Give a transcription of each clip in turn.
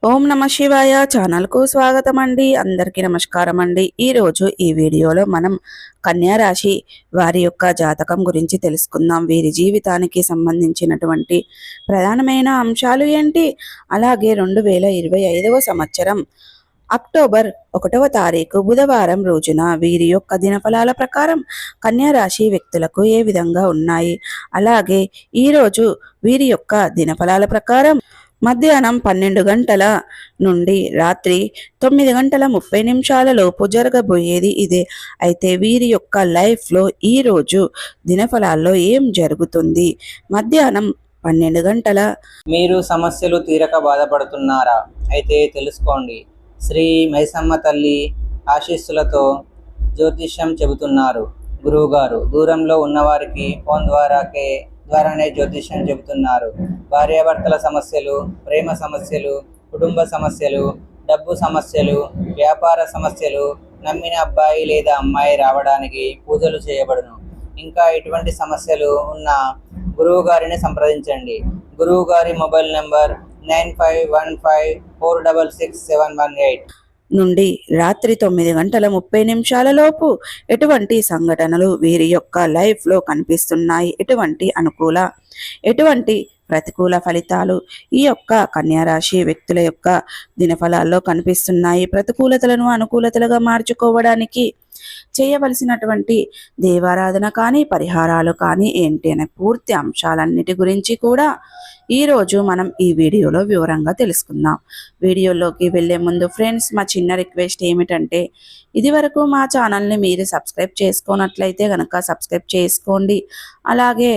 ఓం నమ శివాయ ఛానల్కు స్వాగతం అండి. అందరికీ నమస్కారం అండి. ఈరోజు ఈ వీడియోలో మనం కన్యా రాశి వారి యొక్క జాతకం గురించి తెలుసుకుందాం. వీరి జీవితానికి సంబంధించినటువంటి ప్రధానమైన అంశాలు ఏంటి, అలాగే 2025వ సంవత్సరం అక్టోబర్ 1వ తారీఖు బుధవారం రోజున వీరి యొక్క దినఫలాల ప్రకారం కన్యా రాశి వ్యక్తులకు ఏ విధంగా ఉన్నాయి, అలాగే ఈరోజు వీరి యొక్క దినఫలాల ప్రకారం మధ్యాహ్నం 12 గంటల నుండి రాత్రి 9 గంటల 30 నిమిషాల లోపు జరగబోయేది ఇదే. అయితే వీరి యొక్క లైఫ్లో ఈరోజు దినఫలాల్లో ఏం జరుగుతుంది, మధ్యాహ్నం 12 గంటల మీరు సమస్యలు తీరక బాధపడుతున్నారా? అయితే తెలుసుకోండి. శ్రీ మైసమ్మ తల్లి ఆశీస్సులతో జ్యోతిష్యం చెబుతున్నారు గురువుగారు. దూరంలో ఉన్నవారికి ఫోన్ ద్వారానే జ్యోతిష్యం చెబుతున్నారు. భార్యాభర్తల సమస్యలు, ప్రేమ సమస్యలు, కుటుంబ సమస్యలు, డబ్బు సమస్యలు, వ్యాపార సమస్యలు, నమ్మిన అబ్బాయి లేదా అమ్మాయి రావడానికి పూజలు చేయబడును. ఇంకా ఎటువంటి సమస్యలు ఉన్నా గురువు గారిని సంప్రదించండి. గురువు గారి మొబైల్ నెంబర్ 9515466718 నుండి రాత్రి 9 గంటల 30 నిమిషాల లోపు ఎటువంటి సంఘటనలు వీరి యొక్క లైఫ్లో కనిపిస్తున్నాయి, ఎటువంటి అనుకూల, ఎటువంటి ప్రతికూల ఫలితాలు ఈ యొక్క కన్యారాశి వ్యక్తుల యొక్క దినఫలాల్లో కనిపిస్తున్నాయి. ప్రతికూలతలను అనుకూలతలుగా మార్చుకోవడానికి చేయవలసినటువంటి దేవారాధన కానీ, పరిహారాలు కానీ ఏంటి అనే పూర్తి అంశాలన్నిటి గురించి కూడా ఈరోజు మనం ఈ వీడియోలో వివరంగా తెలుసుకుందాం. వీడియోలోకి వెళ్ళే ముందు ఫ్రెండ్స్, మా చిన్న రిక్వెస్ట్ ఏమిటంటే, ఇదివరకు మా ఛానల్ని మీరు సబ్స్క్రైబ్ చేసుకున్నట్లయితే కనుక సబ్స్క్రైబ్ చేసుకోండి. అలాగే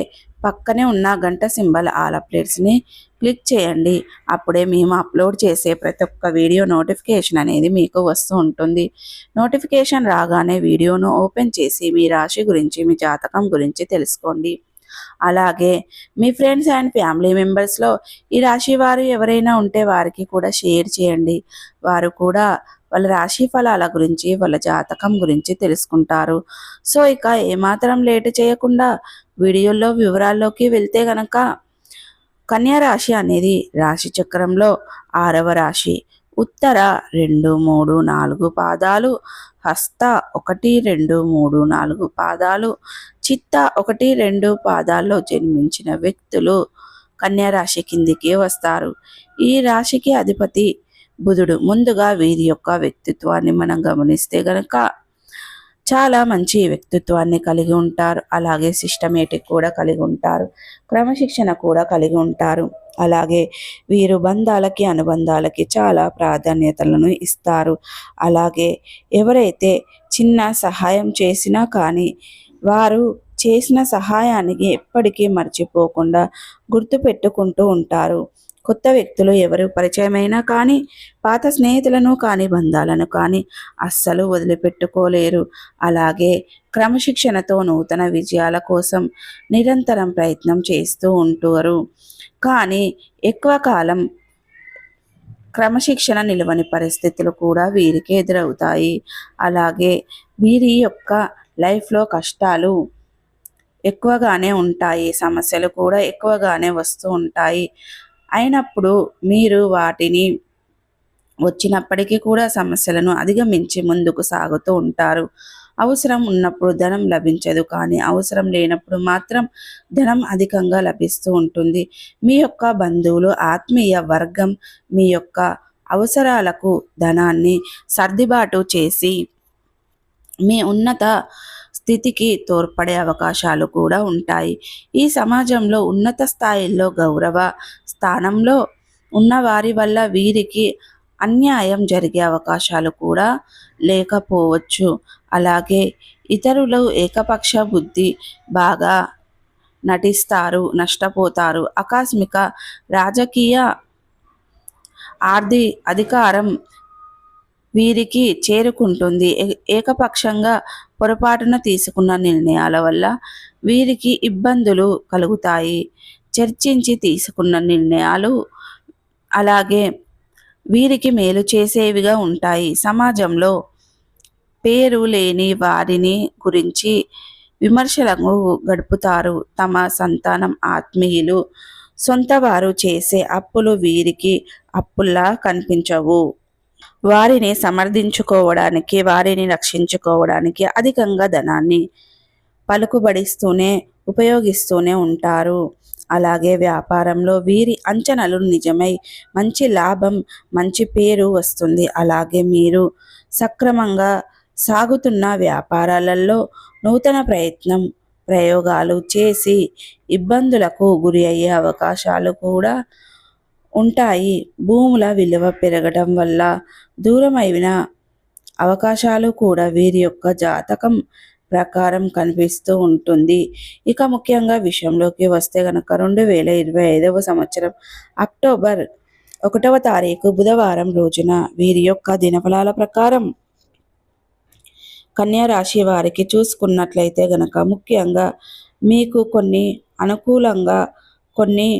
పక్కనే ఉన్న గంట సింబల్ ఆల్ అప్డేట్స్ని క్లిక్ చేయండి. అప్పుడే మేము అప్లోడ్ చేసే ప్రతి ఒక్క వీడియో నోటిఫికేషన్ అనేది మీకు వస్తూ ఉంటుంది. నోటిఫికేషన్ రాగానే వీడియోను ఓపెన్ చేసి మీ రాశి గురించి, మీ జాతకం గురించి తెలుసుకోండి. అలాగే మీ ఫ్రెండ్స్ అండ్ ఫ్యామిలీ మెంబర్స్లో ఈ రాశి వారు ఎవరైనా ఉంటే వారికి కూడా షేర్ చేయండి. వారు కూడా వాళ్ళ రాశి ఫలాల గురించి, వాళ్ళ జాతకం గురించి తెలుసుకుంటారు. సో ఇక ఏమాత్రం లేటు చేయకుండా వీడియోలో వివరాల్లోకి వెళ్తే గనక, కన్యా రాశి అనేది రాశి చక్రంలో 6వ రాశి. ఉత్తర 2, 3, 4 పాదాలు, హస్త 1, 2, 3, 4 పాదాలు, చిత్త 1, 2 పాదాల్లో జన్మించిన వ్యక్తులు కన్యా రాశి కిందికి వస్తారు. ఈ రాశికి అధిపతి బుధుడు. ముందుగా వీరి యొక్క వ్యక్తిత్వాన్ని మనం గమనిస్తే గనక చాలా మంచి వ్యక్తిత్వాన్ని కలిగి ఉంటారు. అలాగే సిస్టమేటిక్ కూడా కలిగి ఉంటారు, క్రమశిక్షణ కూడా కలిగి ఉంటారు. అలాగే వీరు బంధాలకి, అనుబంధాలకి చాలా ప్రాధాన్యతలను ఇస్తారు. అలాగే ఎవరైతే చిన్న సహాయం చేసినా కానీ వారు చేసిన సహాయానికి ఎప్పటికీ మర్చిపోకుండా గుర్తుపెట్టుకుంటూ ఉంటారు. కొత్త వ్యక్తులు ఎవరు పరిచయమైనా కానీ, పాత స్నేహితులను కానీ, బంధాలను కానీ అస్సలు వదిలిపెట్టుకోలేరు. అలాగే క్రమశిక్షణతో నూతన విజయాల కోసం నిరంతరం ప్రయత్నం చేస్తూ ఉంటారు. కానీ ఎక్కువ కాలం క్రమశిక్షణ నిలవని పరిస్థితులు కూడా వీరికి ఎదురవుతాయి. అలాగే వీరి యొక్క లైఫ్లో కష్టాలు ఎక్కువగానే ఉంటాయి, సమస్యలు కూడా ఎక్కువగానే వస్తూ ఉంటాయి. అయినప్పుడు మీరు వాటిని వచ్చినప్పటికీ కూడా సమస్యలను అధిగమించి ముందుకు సాగుతూ ఉంటారు. అవసరం ఉన్నప్పుడు ధనం లభించదు, కానీ అవసరం లేనప్పుడు మాత్రం ధనం అధికంగా లభిస్తూ ఉంటుంది. మీ యొక్క బంధువులు, ఆత్మీయ వర్గం మీ యొక్క అవసరాలకు ధనాన్ని సర్దుబాటు చేసి మీ ఉన్నత స్థితికి తోడ్పడే అవకాశాలు కూడా ఉంటాయి. ఈ సమాజంలో ఉన్నత స్థాయిలో గౌరవ స్థానంలో ఉన్న వారి వల్ల వీరికి అన్యాయం జరిగే అవకాశాలు కూడా లేకపోవచ్చు. అలాగే ఇతరులు ఏకపక్ష బుద్ధి బాగా నటిస్తారు, నష్టపోతారు. ఆకస్మిక రాజకీయ అధికారం వీరికి చేరుకుంటుంది. ఏకపక్షంగా పొరపాటున తీసుకున్న నిర్ణయాల వల్ల వీరికి ఇబ్బందులు కలుగుతాయి. చర్చించి తీసుకున్న నిర్ణయాలు అలాగే వీరికి మేలు చేసేవిగా ఉంటాయి. సమాజంలో పేరు లేని వారిని గురించి విమర్శలకు గడుపుతారు. తమ సంతానం, ఆత్మీయులు సొంత వారు చేసే అప్పులు వీరికి అప్పుల్లా కనిపించవు. వారిని సమర్థించుకోవడానికి, వారిని రక్షించుకోవడానికి అధికంగా ధనాన్ని పలుకుబడిస్తూనే ఉపయోగిస్తూనే ఉంటారు. అలాగే వ్యాపారంలో వీరి అంచనాలు నిజమై మంచి లాభం, మంచి పేరు వస్తుంది. అలాగే మీరు సక్రమంగా సాగుతున్న వ్యాపారాలలో నూతన ప్రయోగాలు చేసి ఇబ్బందులకు గురి అయ్యే అవకాశాలు కూడా ఉంటాయి. భూముల విలువ పెరగడం వల్ల దూరమైన అవకాశాలు కూడా వీరి యొక్క జాతకం ప్రకారం కనిపిస్తూ ఉంటుంది. ఇక ముఖ్యంగా విషయంలోకి వస్తే గనక 2025 సంవత్సరం అక్టోబర్ 1వ తారీఖు బుధవారం రోజున వీరి యొక్క దినఫలాల ప్రకారం కన్యా రాశి వారికి చూసుకున్నట్లయితే గనక ముఖ్యంగా మీకు కొన్ని అనుకూలంగా, కొన్ని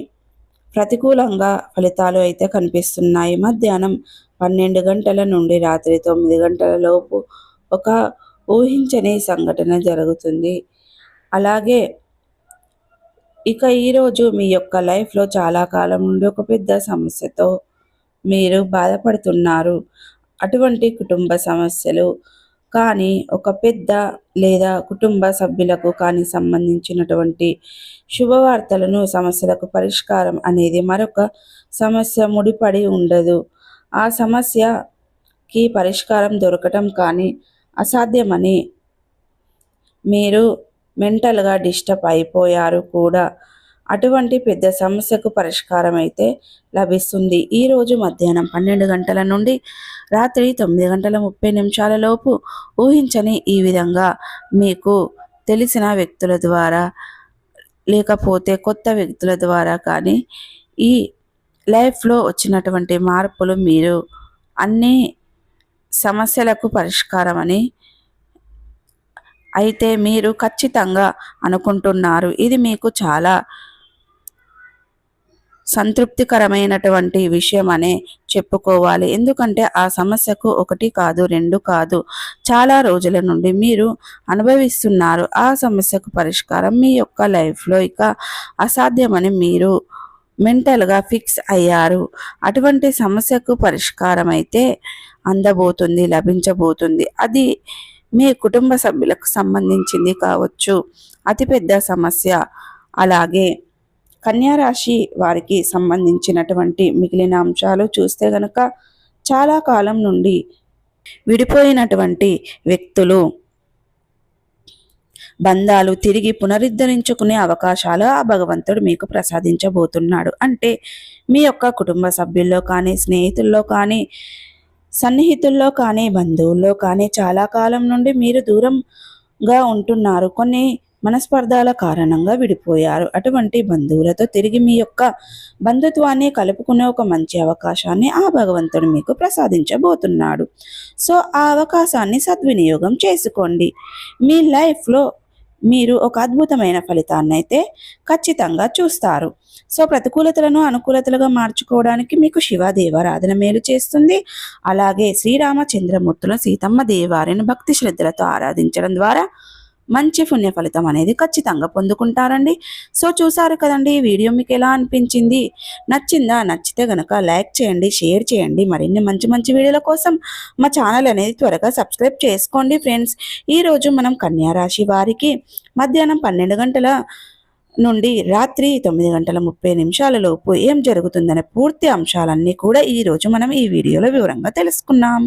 ప్రతికూలంగా ఫలితాలు అయితే కనిపిస్తున్నాయి. మధ్యాహ్నం 12 గంటల నుండి రాత్రి 9 గంటల లోపు ఒక ఊహించని సంఘటన జరుగుతుంది. అలాగే ఇక ఈరోజు మీ యొక్క లైఫ్లో చాలా కాలం నుండి ఒక పెద్ద సమస్యతో మీరు బాధపడుతున్నారు. అటువంటి కుటుంబ సమస్యలు కానీ ఒక పెద్ద లేదా కుటుంబ సభ్యులకు కానీ సంబంధించినటువంటి శుభవార్తలను, సమస్యలకు పరిష్కారం అనేది మరొక సమస్య ముడిపడి ఉండదు. ఆ సమస్యకి పరిష్కారం దొరకటం కానీ అసాధ్యమని మీరు మెంటల్గా డిస్టర్బ్ అయిపోయారు కూడా. అటువంటి పెద్ద సమస్యకు పరిష్కారం అయితే లభిస్తుంది. ఈరోజు మధ్యాహ్నం 12 గంటల నుండి రాత్రి 9:30 లోపు ఊహించని ఈ విధంగా మీకు తెలిసిన వ్యక్తుల ద్వారా, లేకపోతే కొత్త వ్యక్తుల ద్వారా కానీ ఈ లైఫ్లో వచ్చినటువంటి మార్పులు మీరు అన్ని సమస్యలకు పరిష్కారం అని అయితే మీరు ఖచ్చితంగా అనుకుంటున్నారు. ఇది మీకు చాలా సంతృప్తికరమైనటువంటి విషయం అనే చెప్పుకోవాలి. ఎందుకంటే ఆ సమస్యకు 1 కాదు, 2 కాదు, చాలా రోజుల నుండి మీరు అనుభవిస్తున్నారు. ఆ సమస్యకు పరిష్కారం మీ యొక్క లైఫ్లో ఇక అసాధ్యమని మీరు మెంటల్గా ఫిక్స్ అయ్యారు. అటువంటి సమస్యకు పరిష్కారం అయితే అందబోతుంది, లభించబోతుంది. అది మీ కుటుంబ సభ్యులకు సంబంధించింది కావచ్చు, అతిపెద్ద సమస్య. అలాగే కన్యా రాశి వారికి సంబంధించినటువంటి మిగిలిన అంశాలు చూస్తే గనక చాలా కాలం నుండి విడిపోయినటువంటి వ్యక్తులు, బంధాలు తిరిగి పునరుద్ధరించుకునే అవకాశాలు ఆ భగవంతుడు మీకు ప్రసాదించబోతున్నాడు. అంటే మీ యొక్క కుటుంబ సభ్యుల్లో కానీ, స్నేహితుల్లో కానీ, సన్నిహితుల్లో కానీ, బంధువుల్లో కానీ చాలా కాలం నుండి మీరు దూరంగా ఉంటున్నారు. కొన్ని మనస్పర్ధాల కారణంగా విడిపోయారు. అటువంటి బంధువులతో తిరిగి మీ యొక్క బంధుత్వాన్ని కలుపుకునే ఒక మంచి అవకాశాన్ని ఆ భగవంతుడు మీకు ప్రసాదించబోతున్నాడు. సో ఆ అవకాశాన్ని సద్వినియోగం చేసుకోండి. మీ లైఫ్లో మీరు ఒక అద్భుతమైన ఫలితాన్ని అయితే ఖచ్చితంగా చూస్తారు. సో ప్రతికూలతలను అనుకూలతలుగా మార్చుకోవడానికి మీకు శివ దేవారాధన మేలు చేస్తుంది. అలాగే శ్రీరామచంద్రమూర్తుల సీతమ్మ దేవారిని భక్తి శ్రద్ధలతో ఆరాధించడం ద్వారా మంచి పుణ్య ఫలితం అనేది ఖచ్చితంగా పొందుకుంటారండి. సో చూసారు కదండి, ఈ వీడియో మీకు ఎలా అనిపించింది? నచ్చిందా? నచ్చితే గనక లైక్ చేయండి, షేర్ చేయండి. మరిన్ని మంచి మంచి వీడియోల కోసం మా ఛానల్ అనేది త్వరగా సబ్స్క్రైబ్ చేసుకోండి ఫ్రెండ్స్. ఈరోజు మనం కన్యా రాశి వారికి మధ్యాహ్నం 12 గంటల నుండి రాత్రి 9:30 లోపు ఏం జరుగుతుందనే పూర్తి అంశాలన్నీ కూడా ఈరోజు మనం ఈ వీడియోలో వివరంగా తెలుసుకున్నాం.